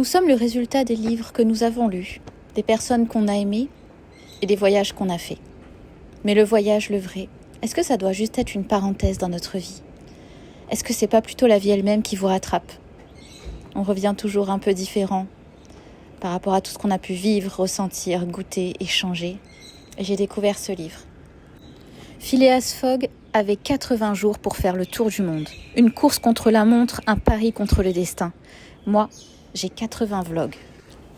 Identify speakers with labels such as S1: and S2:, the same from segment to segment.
S1: Nous sommes le résultat des livres que nous avons lus, des personnes qu'on a aimées et des voyages qu'on a faits. Mais le voyage, le vrai, est-ce que ça doit juste être une parenthèse dans notre vie? Est-ce que c'est pas plutôt la vie elle-même qui vous rattrape? On revient toujours un peu différent par rapport à tout ce qu'on a pu vivre, ressentir, goûter, échanger. Et j'ai découvert ce livre. Phileas Fogg avait 80 jours pour faire le tour du monde. Une course contre la montre, un pari contre le destin. Moi, j'ai 80 vlogs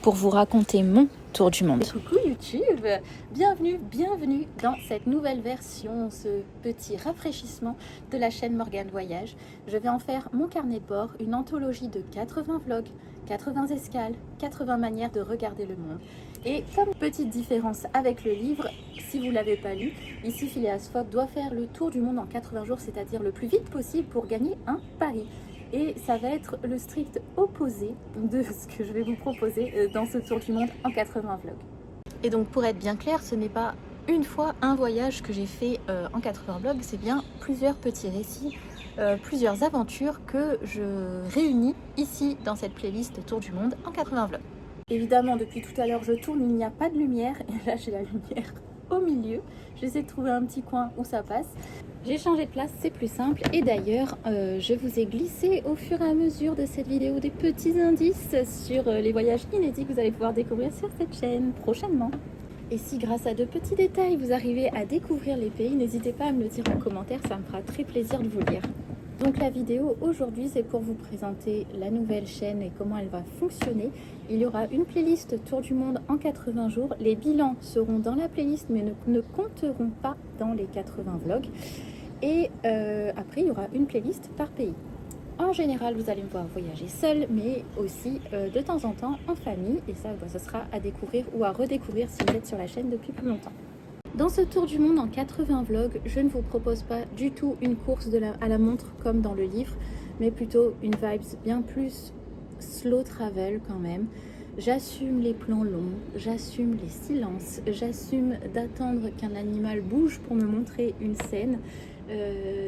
S1: pour vous raconter mon tour du monde.
S2: Coucou YouTube, bienvenue dans cette nouvelle version, ce petit rafraîchissement de la chaîne Morgane Voyage. Je vais en faire mon carnet de bord, une anthologie de 80 vlogs, 80 escales, 80 manières de regarder le monde. Et comme petite différence avec le livre, si vous ne l'avez pas lu, ici Phileas Fogg doit faire le tour du monde en 80 jours, c'est-à-dire le plus vite possible pour gagner un pari. Et ça va être le strict opposé de ce que je vais vous proposer dans ce tour du monde en 80 vlogs.
S1: Et donc pour être bien clair, ce n'est pas une fois un voyage que j'ai fait en 80 vlogs, c'est bien plusieurs petits récits, plusieurs aventures que je réunis ici dans cette playlist Tour du monde en 80 vlogs.
S2: Évidemment, depuis tout à l'heure, je tourne, il n'y a pas de lumière. Et là, j'ai la lumière au milieu. J'essaie de trouver un petit coin où ça passe. J'ai changé de place, c'est plus simple. Et d'ailleurs, je vous ai glissé au fur et à mesure de cette vidéo des petits indices sur les voyages inédits que vous allez pouvoir découvrir sur cette chaîne prochainement. Et si grâce à de petits détails, vous arrivez à découvrir les pays, n'hésitez pas à me le dire en commentaire, ça me fera très plaisir de vous lire. Donc la vidéo aujourd'hui, c'est pour vous présenter la nouvelle chaîne et comment elle va fonctionner. Il y aura une playlist Tour du monde en 80 jours. Les bilans seront dans la playlist mais ne compteront pas dans les 80 vlogs. Et après, il y aura une playlist par pays. En général, vous allez me voir voyager seul, mais aussi de temps en temps en famille. Et ça, ce sera à découvrir ou à redécouvrir si vous êtes sur la chaîne depuis plus longtemps. Dans ce tour du monde en 80 vlogs, je ne vous propose pas du tout une course à la montre comme dans le livre, mais plutôt une vibes bien plus slow travel quand même. J'assume les plans longs, j'assume les silences, j'assume d'attendre qu'un animal bouge pour me montrer une scène,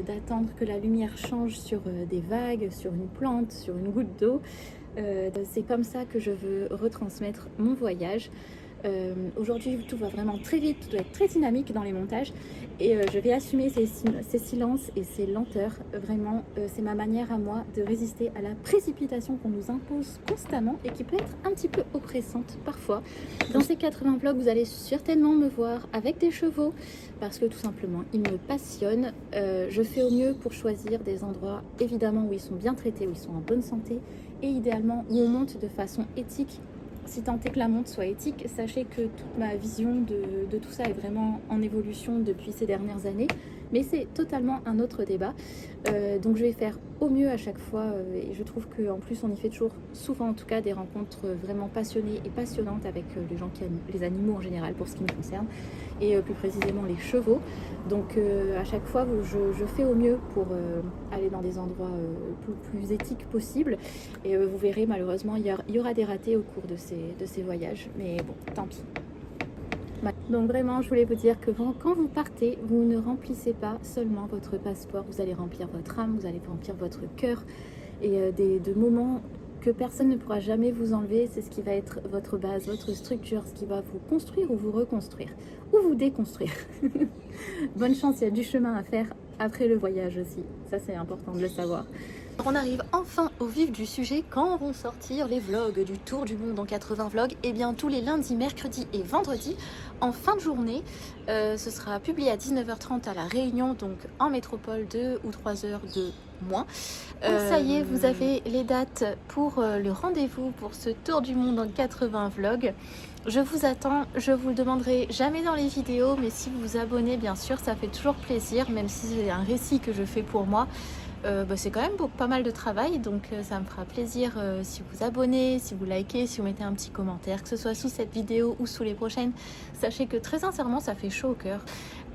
S2: d'attendre que la lumière change sur des vagues, sur une plante, sur une goutte d'eau. C'est comme ça que je veux retransmettre mon voyage. Aujourd'hui, tout va vraiment très vite, tout doit être très dynamique dans les montages et je vais assumer ces silences et ces lenteurs. Vraiment, c'est ma manière à moi de résister à la précipitation qu'on nous impose constamment et qui peut être un petit peu oppressante parfois. Dans ces 80 vlogs, vous allez certainement me voir avec des chevaux parce que tout simplement, ils me passionnent. Je fais au mieux pour choisir des endroits évidemment où ils sont bien traités, où ils sont en bonne santé et idéalement où on monte de façon éthique. Si tant est que la montre soit éthique, sachez que toute ma vision de tout ça est vraiment en évolution depuis ces dernières années. Mais c'est totalement un autre débat. Donc je vais faire au mieux à chaque fois. Et je trouve qu'en plus, on y fait toujours, souvent en tout cas, des rencontres vraiment passionnées et passionnantes avec les gens qui aiment les animaux en général, pour ce qui me concerne. Et plus précisément les chevaux. Donc à chaque fois, je fais au mieux pour aller dans des endroits le plus éthiques possible. Et vous verrez, malheureusement, il y aura des ratés au cours de ces voyages. Mais bon, tant pis. Donc vraiment, je voulais vous dire que quand vous partez, vous ne remplissez pas seulement votre passeport. Vous allez remplir votre âme, vous allez remplir votre cœur. Et de moments que personne ne pourra jamais vous enlever, c'est ce qui va être votre base, votre structure, ce qui va vous construire ou vous reconstruire, ou vous déconstruire. Bonne chance, il y a du chemin à faire après le voyage aussi, ça c'est important de le savoir. On arrive enfin au vif du sujet. Quand vont sortir les vlogs du Tour du monde en 80 vlogs? Eh bien tous les lundis, mercredis et vendredis en fin de journée. Ce sera publié à 19h30 à La Réunion, donc en métropole, 2 ou 3 heures de moins. Ça y est, vous avez les dates pour le rendez-vous pour ce Tour du monde en 80 vlogs. Je vous attends, je vous le demanderai jamais dans les vidéos, mais si vous vous abonnez, bien sûr, ça fait toujours plaisir, même si c'est un récit que je fais pour moi. C'est quand même pas mal de travail, donc ça me fera plaisir si vous abonnez, si vous likez, si vous mettez un petit commentaire, que ce soit sous cette vidéo ou sous les prochaines. Sachez que très sincèrement, ça fait chaud au cœur.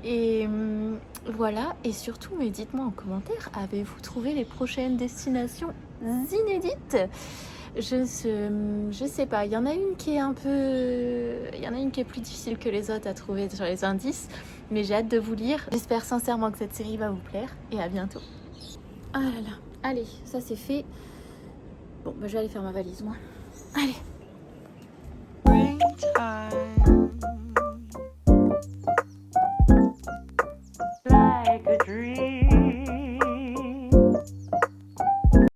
S2: Et voilà, et surtout, mais dites-moi en commentaire, avez-vous trouvé les prochaines destinations inédites? Je sais pas, il y en a une qui est plus difficile que les autres à trouver sur les indices, mais j'ai hâte de vous lire. J'espère sincèrement que cette série va vous plaire et à bientôt. Ah là là, allez, ça c'est fait. Bon, je vais aller faire ma valise moi. Allez.